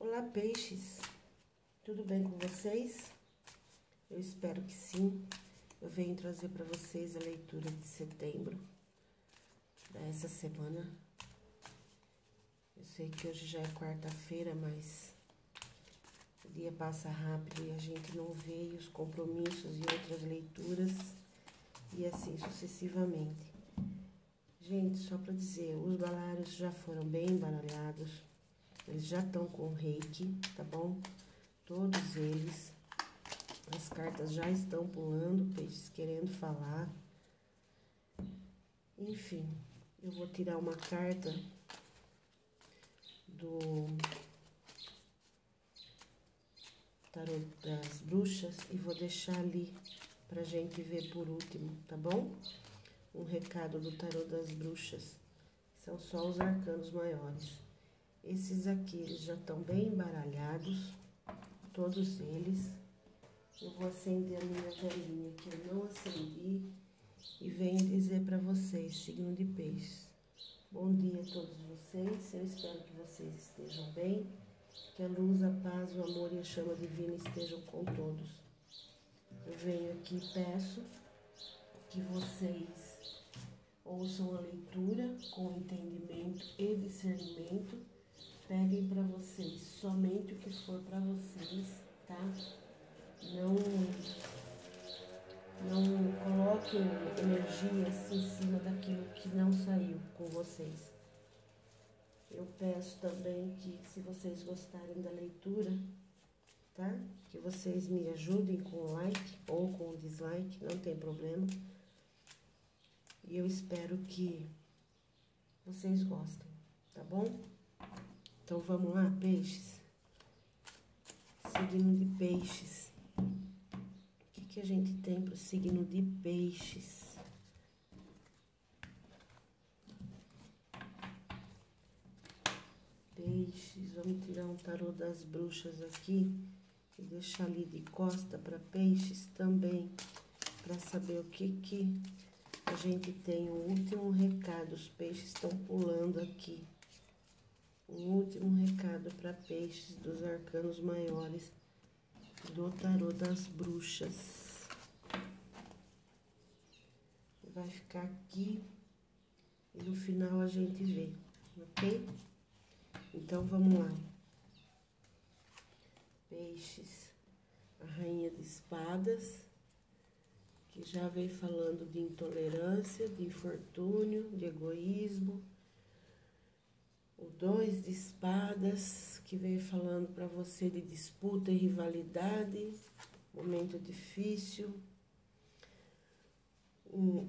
Olá, peixes! Tudo bem com vocês? Eu espero que sim. Eu venho trazer para vocês a leitura de setembro, dessa semana. Eu sei que hoje já é quarta-feira, mas o dia passa rápido e a gente não vê os compromissos e outras leituras, e assim sucessivamente. Gente, só para dizer, os baralhos já foram bem embaralhados. Eles já estão com reiki, tá bom? Todos eles. As cartas já estão pulando, peixes querendo falar. Enfim, eu vou tirar uma carta do Tarô das Bruxas e vou deixar ali pra gente ver por último, tá bom? Um recado do Tarô das Bruxas. São só os arcanos maiores. Esses aqui, eles já estão bem embaralhados, todos eles. Eu vou acender a minha velinha, que eu não acendi, e venho dizer para vocês, signo de peixes. Bom dia a todos vocês, eu espero que vocês estejam bem, que a luz, a paz, o amor e a chama divina estejam com todos. Eu venho aqui e peço que vocês ouçam a leitura com entendimento e discernimento. Peguem para vocês somente o que for para vocês, tá? Não coloquem energias em cima daquilo que não saiu com vocês. Eu peço também que, se vocês gostarem da leitura, tá? Que vocês me ajudem com o like ou com o dislike, não tem problema. E eu espero que vocês gostem, tá bom? Então vamos lá, peixes. Signo de peixes. O que a gente tem para o signo de peixes? Peixes, vamos tirar um tarô das bruxas aqui e deixar ali de costa para peixes também, para saber o que a gente tem. O último recado, os peixes estão pulando aqui. Um último recado para peixes dos arcanos maiores do tarô das bruxas. Vai ficar aqui e no final a gente vê, ok? Então vamos lá. Peixes, a rainha de espadas, que já vem falando de intolerância, de infortúnio, de egoísmo. O 2 de espadas, que veio falando para você de disputa e rivalidade, momento difícil. Um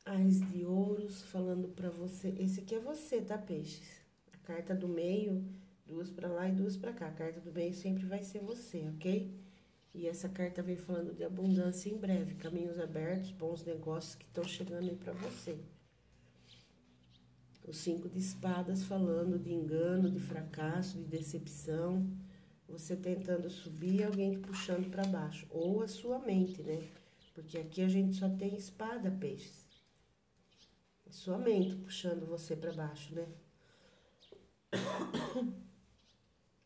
Ás de ouros, falando para você, esse aqui é você, tá, peixes? A carta do meio, duas para lá e duas para cá. A carta do meio sempre vai ser você, ok? E essa carta vem falando de abundância em breve, caminhos abertos, bons negócios que estão chegando aí para você. O 5 de espadas falando de engano, de fracasso, de decepção. Você tentando subir e alguém te puxando para baixo. Ou a sua mente, né? Porque aqui a gente só tem espada, peixes. É sua mente puxando você para baixo, né?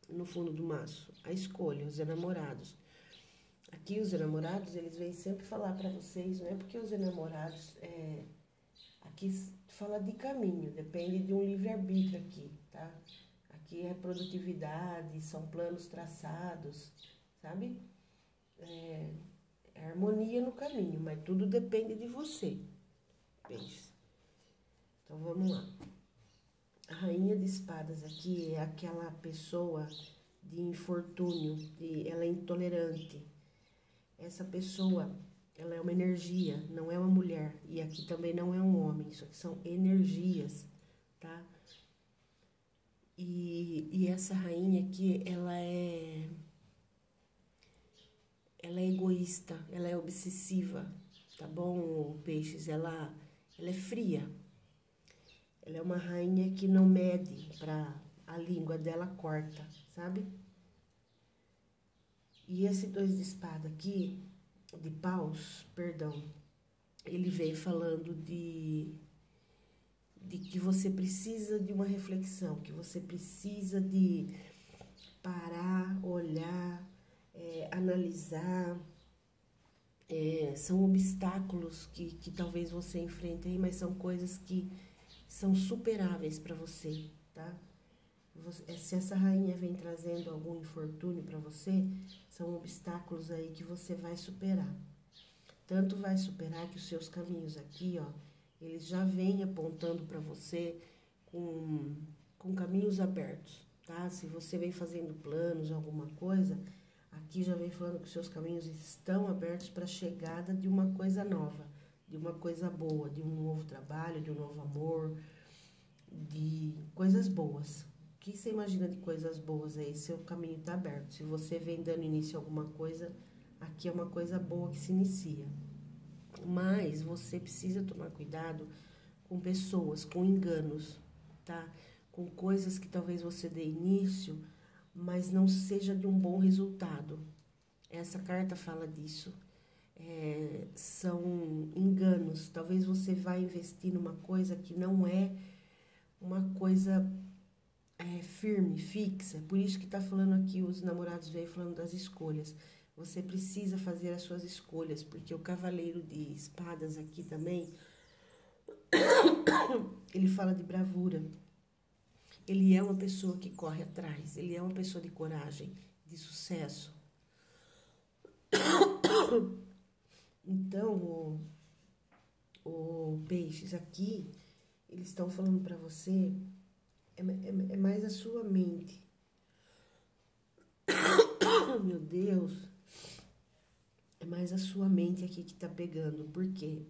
No fundo do maço. A escolha, os enamorados. Aqui os enamorados, eles vêm sempre falar para vocês, não é porque os enamorados... Aqui fala de caminho, depende de um livre-arbítrio aqui, tá? Aqui é produtividade, são planos traçados, sabe? É harmonia no caminho, mas tudo depende de você, peixes. Então vamos lá. A rainha de espadas aqui é aquela pessoa de infortúnio, ela é intolerante. Essa pessoa... ela é uma energia, não é uma mulher. E aqui também não é um homem, isso aqui são energias, tá? E essa rainha aqui, ela é egoísta, ela é obsessiva, tá bom, peixes? Ela é fria. Ela é uma rainha que não mede a língua dela corta, sabe? E esse 2 de espada aqui... de paus, perdão, ele veio falando de que você precisa de uma reflexão, que você precisa de parar, olhar, analisar. São obstáculos que talvez você enfrente aí, mas são coisas que são superáveis para você, tá? Se essa rainha vem trazendo algum infortúnio para você, são obstáculos aí que você vai superar. Tanto vai superar que os seus caminhos aqui, ó, eles já vêm apontando para você com caminhos abertos, tá? Se você vem fazendo planos, alguma coisa, aqui já vem falando que os seus caminhos estão abertos para a chegada de uma coisa nova, de uma coisa boa, de um novo trabalho, de um novo amor, de coisas boas. O que você imagina de coisas boas aí? Seu caminho está aberto. Se você vem dando início a alguma coisa, aqui é uma coisa boa que se inicia. Mas você precisa tomar cuidado com pessoas, com enganos, tá? Com coisas que talvez você dê início, mas não seja de um bom resultado. Essa carta fala disso. São enganos. Talvez você vá investir numa coisa que não é uma coisa firme, fixa. Por isso que tá falando aqui, os namorados veio falando das escolhas. Você precisa fazer as suas escolhas, porque o cavaleiro de espadas aqui também, ele fala de bravura. Ele é uma pessoa que corre atrás, ele é uma pessoa de coragem, de sucesso. Então, o peixes aqui, eles estão falando para você, é mais a sua mente. Meu Deus, é mais a sua mente aqui que tá pegando, porque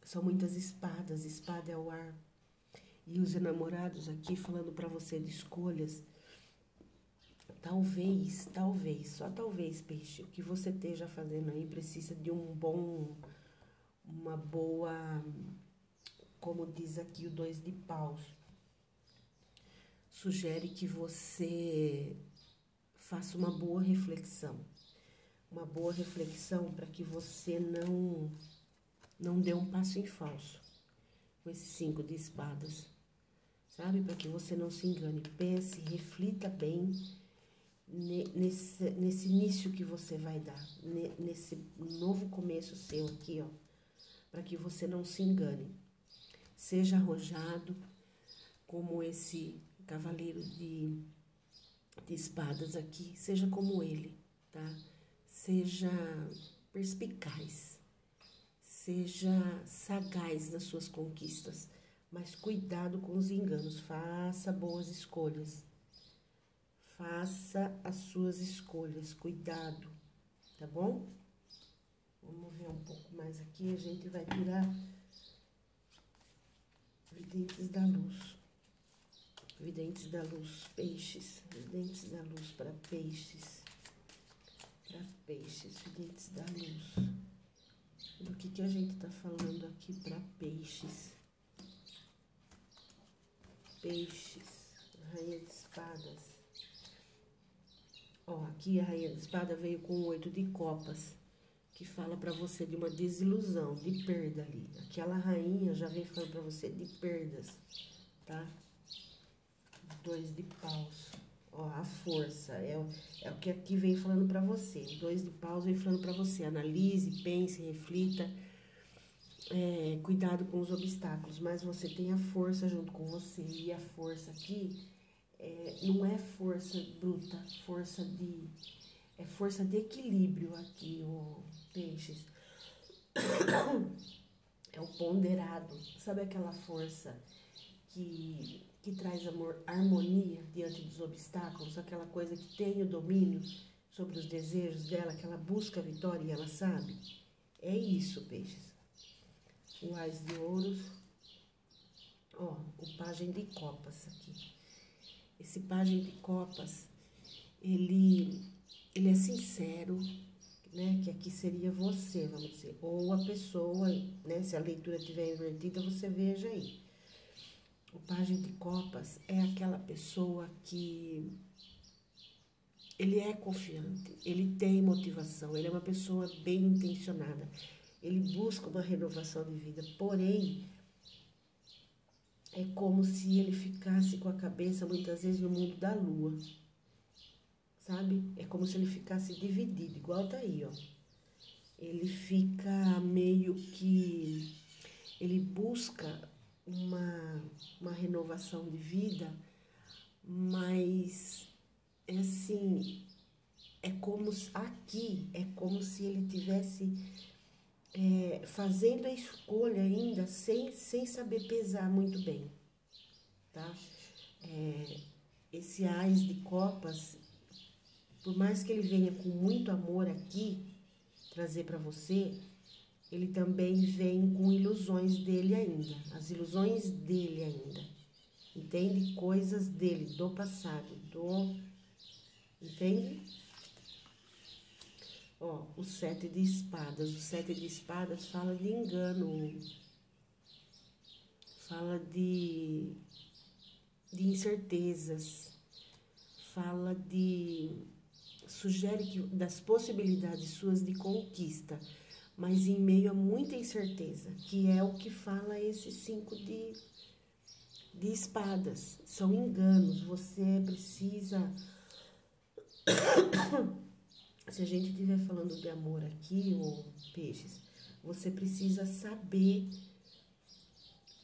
são muitas espadas, espada é o ar. E os enamorados aqui falando para você de escolhas. Talvez, só talvez, peixe, o que você esteja fazendo aí precisa de uma boa, como diz aqui o 2 de paus. Sugere que você faça uma boa reflexão. Uma boa reflexão para que você não dê um passo em falso com esse 5 de espadas, sabe? Para que você não se engane. Pense, reflita bem nesse início que você vai dar, nesse novo começo seu aqui, ó, para que você não se engane. Seja arrojado como esse cavaleiro de espadas aqui, seja como ele, tá? Seja perspicaz, seja sagaz nas suas conquistas, mas cuidado com os enganos, faça boas escolhas. Faça as suas escolhas, cuidado, tá bom? Vamos ver um pouco mais aqui, a gente vai tirar videntes da luz. Videntes da luz, peixes, videntes da luz para peixes. Para peixes, videntes da luz. Do que a gente tá falando aqui para peixes? Peixes, rainha de espadas. Ó, aqui a rainha de espada veio com o 8 de copas, que fala pra você de uma desilusão, de perda ali. Aquela rainha já vem falando pra você de perdas, tá? 2 de paus. Ó, a força, é o que aqui vem falando pra você. 2 de paus vem falando pra você. Analise, pense, reflita. Cuidado com os obstáculos, mas você tem a força junto com você. E a força aqui não é força bruta, é força de equilíbrio aqui, o peixes. É o ponderado. Sabe aquela força que traz harmonia diante dos obstáculos? Aquela coisa que tem o domínio sobre os desejos dela, que ela busca a vitória e ela sabe? É isso, peixes. O Ás de Ouros. Ó, o Pajem de Copas aqui. Esse Pajem de Copas, ele é sincero, né? Que aqui seria você, vamos dizer. Ou a pessoa, né? Se a leitura estiver invertida, você veja aí. O Pajem de Copas é aquela pessoa que ele é confiante, ele tem motivação, ele é uma pessoa bem intencionada. Ele busca uma renovação de vida, porém, é como se ele ficasse com a cabeça, muitas vezes, no mundo da lua. sabe? É como se ele ficasse dividido, igual tá aí, ó. Ele fica meio que... Ele busca uma renovação de vida, mas é assim, aqui é como se ele tivesse fazendo a escolha ainda sem saber pesar muito bem, tá? Esse Ás de Copas, por mais que ele venha com muito amor aqui, trazer para você, ele também vem com ilusões dele ainda, as ilusões dele ainda, entende? Coisas dele, do passado, entende? Ó, o 7 de espadas, o 7 de espadas fala de engano, fala de incertezas, fala sugere das possibilidades suas de conquista, mas em meio a muita incerteza, que é o que fala esse 5 de espadas. São enganos, você precisa... Se a gente estiver falando de amor aqui, ou peixes, você precisa saber,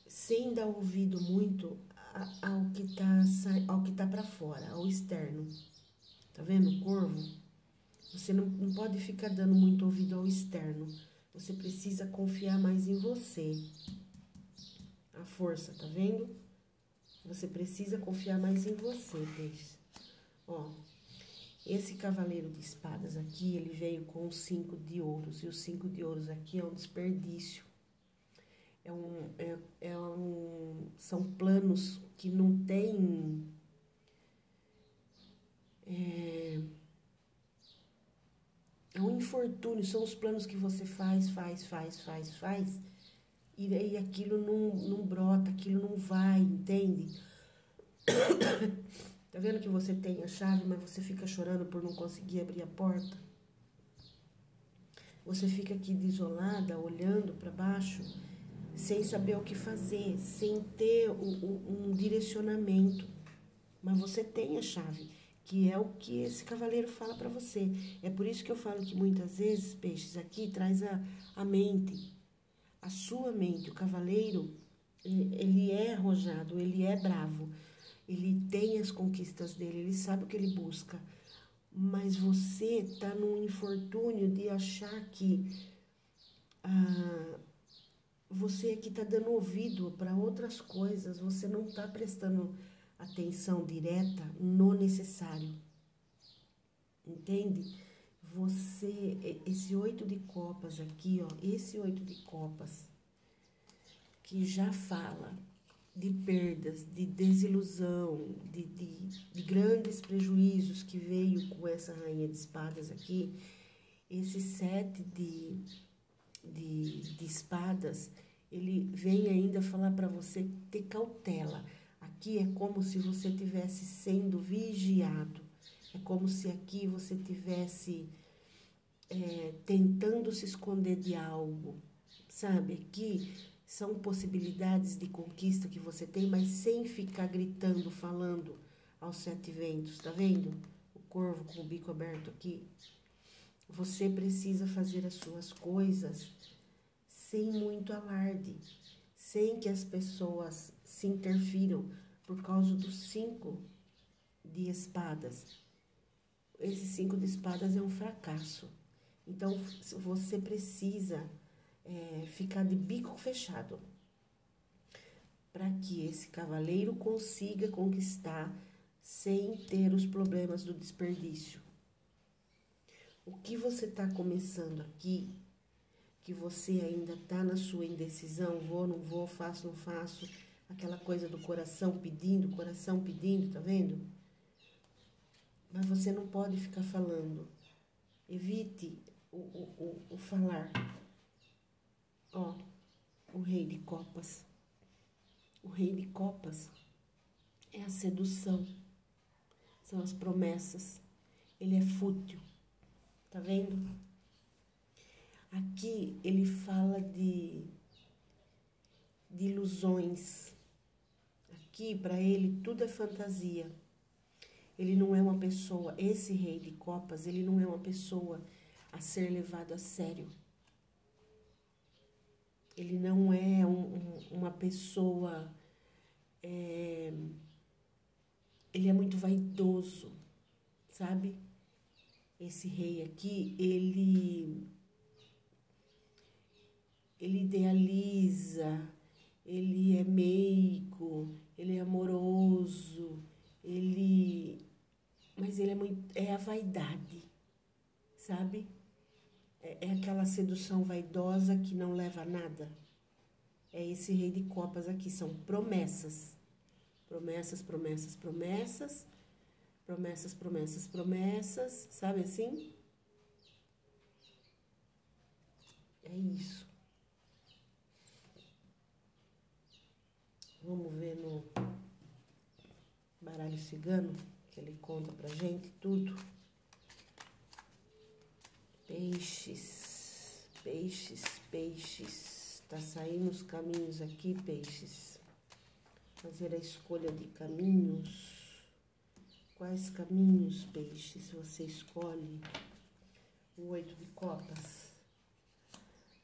sem dar ouvido muito ao que tá para fora, ao externo. Tá vendo o corvo? Você não pode ficar dando muito ouvido ao externo. Você precisa confiar mais em você. A força, tá vendo? Você precisa confiar mais em você, peixe. Ó, esse cavaleiro de espadas aqui, ele veio com o 5 de ouros. E o 5 de ouros aqui é um desperdício. São planos que não tem... É um infortúnio, são os planos que você faz, e aí aquilo não brota, aquilo não vai, entende? Tá vendo que você tem a chave, mas você fica chorando por não conseguir abrir a porta? Você fica aqui desolada, olhando para baixo, sem saber o que fazer, sem ter um direcionamento. Mas você tem a chave, que é o que esse cavaleiro fala para você. É por isso que eu falo que muitas vezes, peixes, aqui traz a mente, a sua mente. O cavaleiro, ele é arrojado, ele é bravo, ele tem as conquistas dele, ele sabe o que ele busca. Mas você tá num infortúnio de achar que você aqui tá dando ouvido para outras coisas, você não tá prestando atenção direta no necessário, entende? Esse 8 de copas aqui, ó, esse 8 de copas, que já fala de perdas, de desilusão, de grandes prejuízos que veio com essa rainha de espadas aqui, esse 7 de espadas, ele vem ainda falar para você ter cautela. Aqui é como se você estivesse sendo vigiado, é como se aqui você estivesse tentando se esconder de algo, sabe? Aqui são possibilidades de conquista que você tem, mas sem ficar gritando, falando aos 7 ventos, tá vendo? O corvo com o bico aberto aqui. Você precisa fazer as suas coisas sem muito alarde, sem que as pessoas se interfiram por causa do 5 de espadas. Esse 5 de espadas é um fracasso. Então, você precisa ficar de bico fechado para que esse cavaleiro consiga conquistar sem ter os problemas do desperdício. O que você está começando aqui, que você ainda está na sua indecisão, vou, não vou, faço, não faço, aquela coisa do coração pedindo, tá vendo? Mas você não pode ficar falando. Evite o falar. Ó, o rei de copas. O rei de copas é a sedução. São as promessas. Ele é fútil. Tá vendo? Aqui ele fala de ilusões. Aqui, para ele, tudo é fantasia. Ele não é uma pessoa, esse rei de copas, ele não é uma pessoa a ser levado a sério. Ele não é uma pessoa, ele é muito vaidoso, sabe? Esse rei aqui, ele idealiza, ele é meigo, ele é amoroso, mas ele é a vaidade, sabe? É aquela sedução vaidosa que não leva a nada. É esse rei de copas aqui, são promessas. Promessas, promessas, promessas. Promessas, promessas, promessas. Sabe assim? É isso. Vamos ver no baralho cigano, que ele conta pra gente tudo. Peixes, peixes, peixes. Tá saindo os caminhos aqui, peixes. Fazer a escolha de caminhos. Quais caminhos, peixes, você escolhe? O 8 de copas.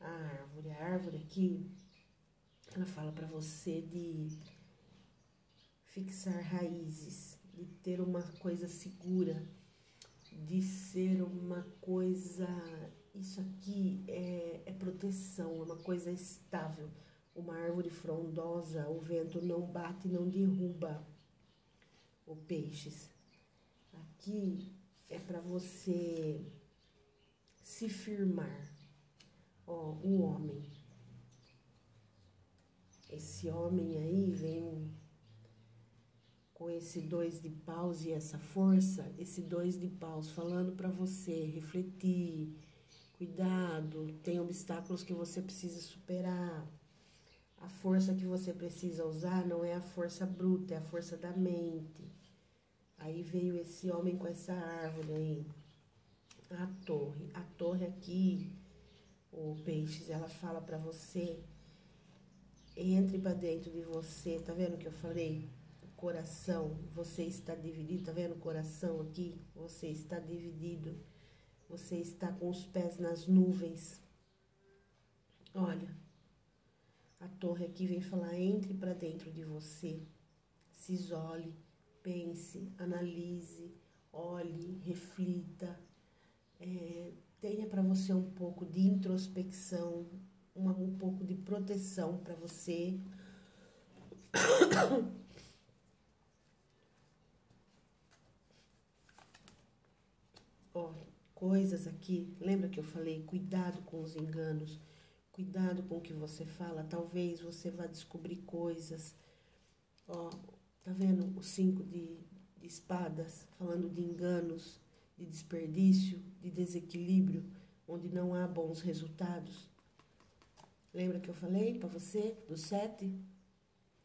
A árvore aqui, ela fala para você de fixar raízes, de ter uma coisa segura, de ser uma coisa... Isso aqui é proteção, é uma coisa estável. Uma árvore frondosa, o vento não bate, não derruba o peixes. Aqui é para você se firmar. Ó, o homem. Esse homem aí vem com esse 2 de paus e essa força, esse 2 de paus falando para você refletir, cuidado, tem obstáculos que você precisa superar. A força que você precisa usar não é a força bruta, é a força da mente. Aí veio esse homem com essa árvore aí, a torre. A torre aqui, o peixes, ela fala para você, entre para dentro de você, tá vendo o que eu falei? O coração, você está dividido, tá vendo o coração aqui? Você está dividido, você está com os pés nas nuvens. Olha, a torre aqui vem falar, entre para dentro de você, se isole, pense, analise, olhe, reflita, tenha para você um pouco de introspecção, um pouco de proteção para você. Ó, coisas aqui, lembra que eu falei, cuidado com os enganos, cuidado com o que você fala, talvez você vá descobrir coisas. Ó, tá vendo o 5 de espadas, falando de enganos, de desperdício, de desequilíbrio, onde não há bons resultados. Lembra que eu falei para você do 7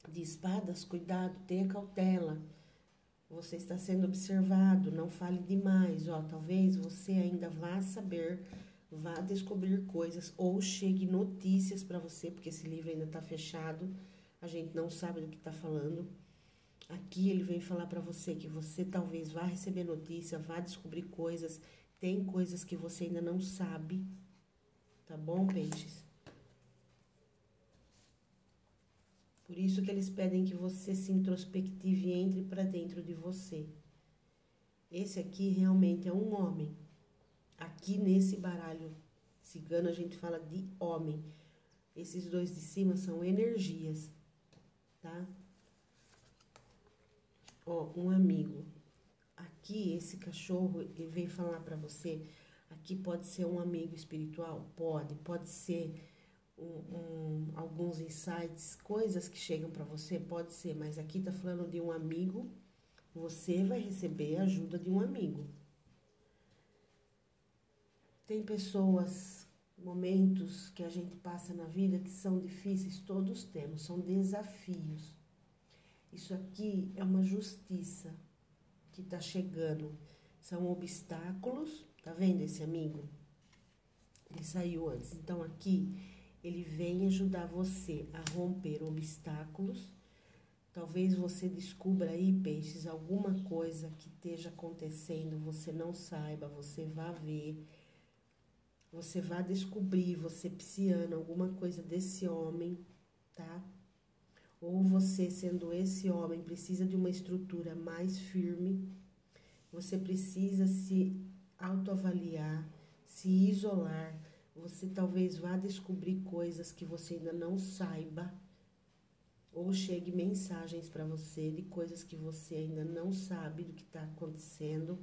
de espadas? Cuidado, tenha cautela. Você está sendo observado, não fale demais. Ó, talvez você ainda vá saber, vá descobrir coisas ou chegue notícias para você, porque esse livro ainda está fechado, a gente não sabe do que está falando. Aqui ele vem falar para você que você talvez vá receber notícia, vá descobrir coisas, tem coisas que você ainda não sabe, tá bom, peixes? Por isso que eles pedem que você se introspective e entre para dentro de você. Esse aqui realmente é um homem. Aqui nesse baralho cigano a gente fala de homem. Esses 2 de cima são energias, tá? Ó, um amigo. Aqui esse cachorro, ele vem falar para você, aqui pode ser um amigo espiritual? Pode ser alguns insights, coisas que chegam para você, pode ser, mas aqui tá falando de um amigo, você vai receber a ajuda de um amigo. Tem pessoas, momentos que a gente passa na vida que são difíceis, todos temos, são desafios. Isso aqui é uma justiça que tá chegando, são obstáculos, tá vendo esse amigo? Ele saiu antes, então aqui ele vem ajudar você a romper obstáculos, Talvez você descubra aí, peixes, alguma coisa que esteja acontecendo, você não saiba, você vá ver, você vá descobrir, você pisciano, alguma coisa desse homem, tá? Ou você, sendo esse homem, precisa de uma estrutura mais firme, você precisa se autoavaliar, se isolar, você talvez vá descobrir coisas que você ainda não saiba, ou chegue mensagens para você de coisas que você ainda não sabe do que está acontecendo.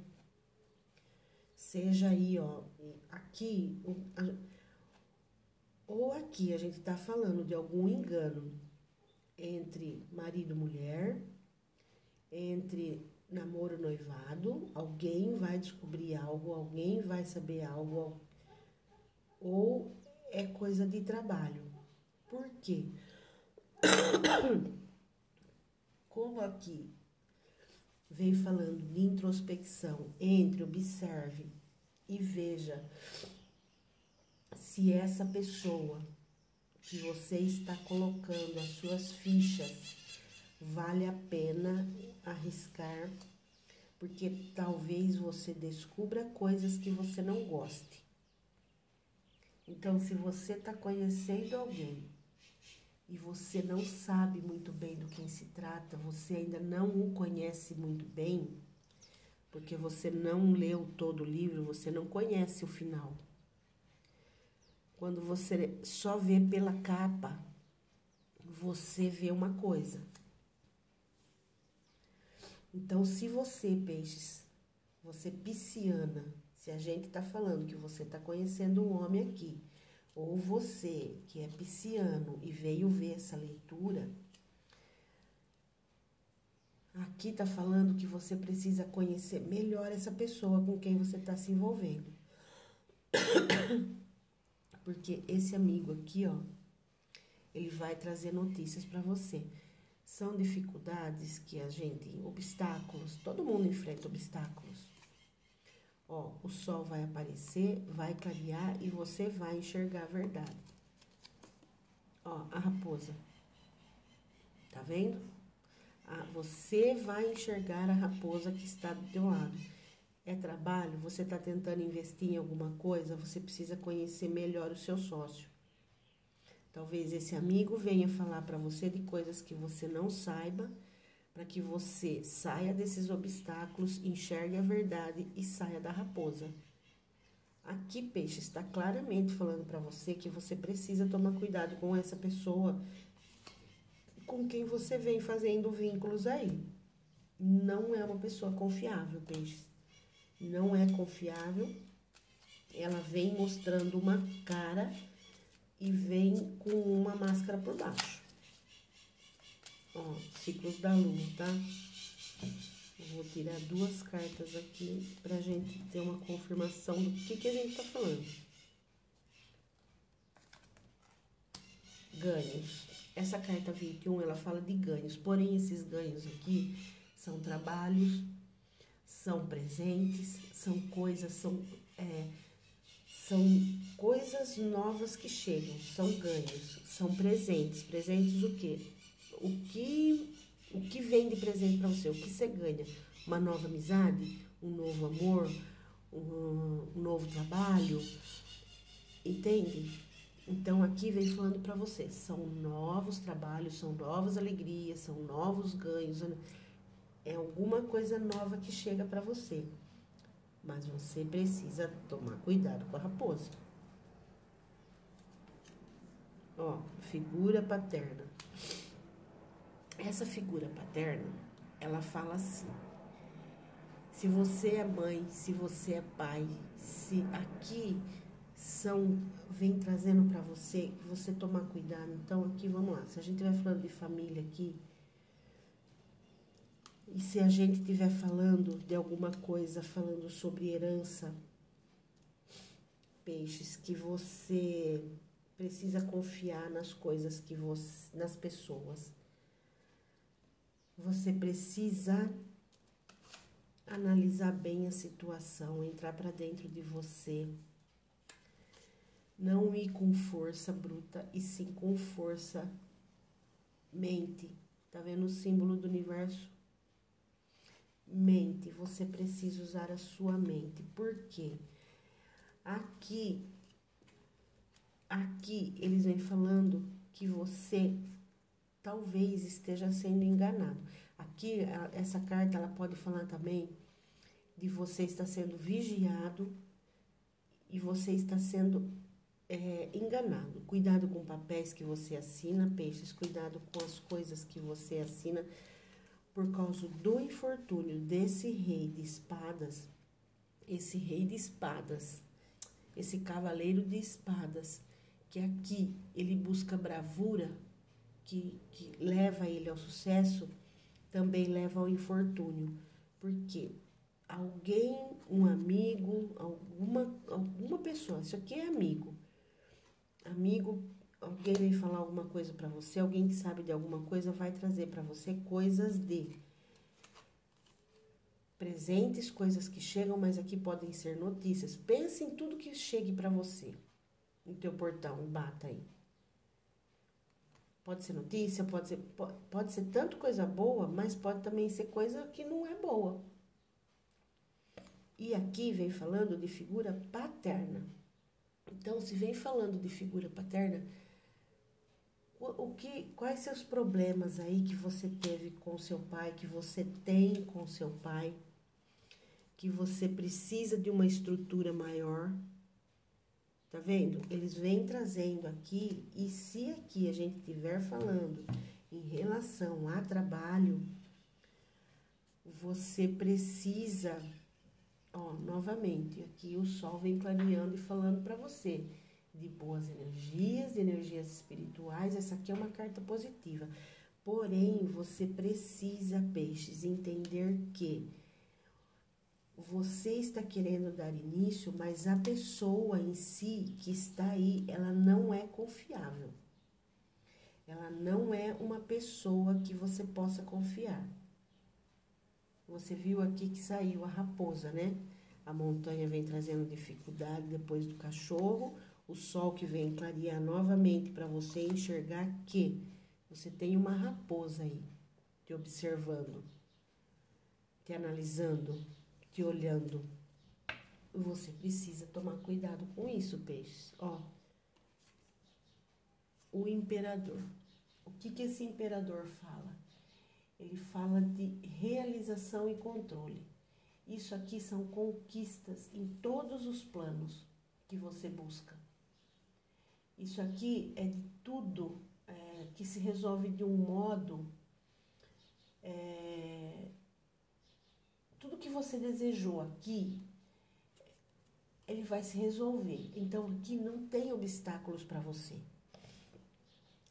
Seja aí, ó, aqui, ou aqui a gente tá falando de algum engano entre marido e mulher, entre namoro e noivado, alguém vai descobrir algo, alguém vai saber algo, ou é coisa de trabalho. Por quê? Como aqui vem falando de introspecção, entre, observe e veja se essa pessoa que você está colocando as suas fichas vale a pena arriscar, porque talvez você descubra coisas que você não goste. Então, se você está conhecendo alguém e você não sabe muito bem do que se trata, você ainda não o conhece muito bem, porque você não leu todo o livro, você não conhece o final. Quando você só vê pela capa, você vê uma coisa. Então, se você, peixes, você pisciana, se a gente tá falando que você tá conhecendo um homem aqui, ou você que é pisciano e veio ver essa leitura, aqui tá falando que você precisa conhecer melhor essa pessoa com quem você tá se envolvendo. Porque esse amigo aqui, ó, ele vai trazer notícias para você. São dificuldades que a gente, obstáculos, todo mundo enfrenta obstáculos. Ó, o sol vai aparecer, vai clarear e você vai enxergar a verdade. Ó, a raposa. Tá vendo? Você vai enxergar a raposa que está do teu lado. É trabalho? Você está tentando investir em alguma coisa? Você precisa conhecer melhor o seu sócio. Talvez esse amigo venha falar para você de coisas que você não saiba, para que você saia desses obstáculos, enxergue a verdade e saia da raposa. Aqui, peixe, está claramente falando para você que você precisa tomar cuidado com essa pessoa com quem você vem fazendo vínculos aí. Não é uma pessoa confiável, peixe. Não é confiável. Ela vem mostrando uma cara e vem com uma máscara por baixo. Ó, ciclos da lua, tá? Eu vou tirar 2 cartas aqui pra gente ter uma confirmação do que a gente tá falando. Ganhos. Essa carta 21, ela fala de ganhos, porém esses ganhos aqui são trabalhos, são presentes, são coisas, são coisas novas que chegam, são ganhos, são presentes. Presentes o quê? O que vem de presente para você? O que você ganha? Uma nova amizade? Um novo amor? Um novo trabalho? Entende? Então, aqui vem falando para você, são novos trabalhos, são novas alegrias, são novos ganhos. É alguma coisa nova que chega para você. Mas você precisa tomar cuidado com a raposa. Ó, figura paterna. Essa figura paterna, ela fala assim: se você é mãe, se você é pai, se aqui vem trazendo para você que você tomar cuidado. Então aqui vamos lá, se a gente vai falando de família aqui, e se a gente estiver falando de alguma coisa, falando sobre herança, peixes, que você precisa confiar nas coisas que você, nas pessoas. Você precisa analisar bem a situação, entrar para dentro de você. Não ir com força bruta, e sim com força mente, Tá vendo o símbolo do universo? Mente, você precisa usar a sua mente. Por quê? Aqui eles vêm falando que você talvez esteja sendo enganado. Aqui, essa carta, ela pode falar também de você estar sendo vigiado e você está sendo enganado. Cuidado com papéis que você assina, peixes. Cuidado com as coisas que você assina. Por causa do infortúnio desse rei de espadas, esse cavaleiro de espadas, que aqui ele busca bravura, que leva ele ao sucesso, também leva ao infortúnio. Porque alguém, um amigo, alguma pessoa, isso aqui é amigo, alguém vem falar alguma coisa para você, alguém que sabe de alguma coisa vai trazer para você coisas de presentes, coisas que chegam, mas aqui podem ser notícias. Pense em tudo que chegue para você no teu portão, bata aí. Pode ser notícia, pode ser tanto coisa boa, mas pode também ser coisa que não é boa. E aqui vem falando de figura paterna. Então, se vem falando de figura paterna, quais seus problemas aí que você teve com seu pai, que você tem com seu pai, que você precisa de uma estrutura maior, tá vendo? Eles vêm trazendo aqui, e se aqui a gente estiver falando em relação a trabalho, você precisa, ó, novamente, aqui o sol vem clareando e falando para você de boas energias, de energias espirituais. Essa aqui é uma carta positiva. Porém, você precisa, peixes, entender que você está querendo dar início, mas a pessoa em si que está aí, ela não é confiável. Ela não é uma pessoa que você possa confiar. Você viu aqui que saiu a raposa, né? A montanha vem trazendo dificuldade depois do cachorro. O sol que vem clarear novamente para você enxergar que você tem uma raposa aí, te observando, te analisando, te olhando. Você precisa tomar cuidado com isso, peixes. Ó, o imperador. O que esse imperador fala? Ele fala de realização e controle. Isso aqui são conquistas em todos os planos que você busca. Isso aqui é de tudo que se resolve de um modo... tudo que você desejou aqui, ele vai se resolver. Então, aqui não tem obstáculos para você.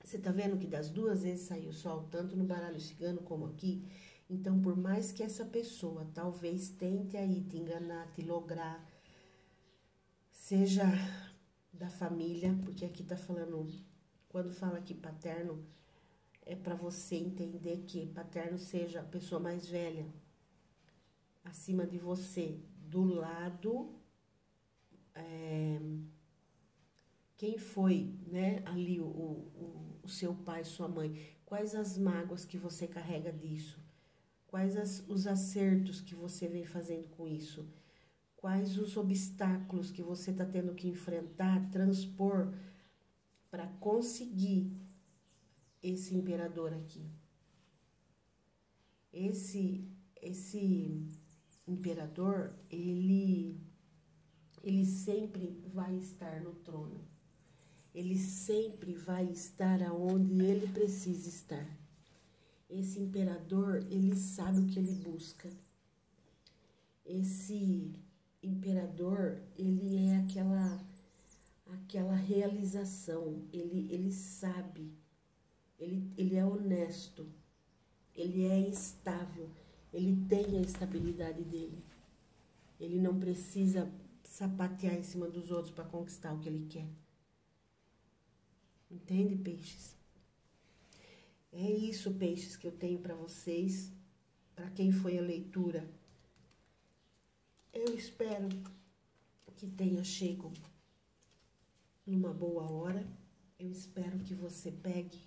Você tá vendo que das duas vezes saiu sol, tanto no baralho cigano como aqui? Então, por mais que essa pessoa talvez tente aí te enganar, te lograr, seja da família, porque aqui tá falando, quando fala aqui paterno, é para você entender que paterno seja a pessoa mais velha, acima de você, do lado, quem foi, né, ali o seu pai, sua mãe, quais as mágoas que você carrega disso, quais os acertos que você vem fazendo com isso, quais os obstáculos que você está tendo que enfrentar, transpor, para conseguir esse imperador aqui. Esse imperador, ele sempre vai estar no trono. Ele sempre vai estar aonde ele precisa estar. Esse imperador, ele sabe o que ele busca. Esse imperador, ele é aquela realização. Ele sabe, ele é honesto, ele é estável, ele tem a estabilidade dele. Ele não precisa sapatear em cima dos outros para conquistar o que ele quer. Entende, peixes? É isso, peixes, que eu tenho para vocês. Para quem foi a leitura, eu espero que tenha chego numa boa hora. Eu espero que você pegue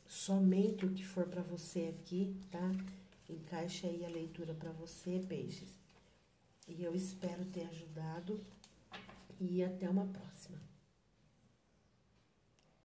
somente o que for para você aqui, tá? Encaixe aí a leitura para você, peixes. E eu espero ter ajudado e até uma próxima.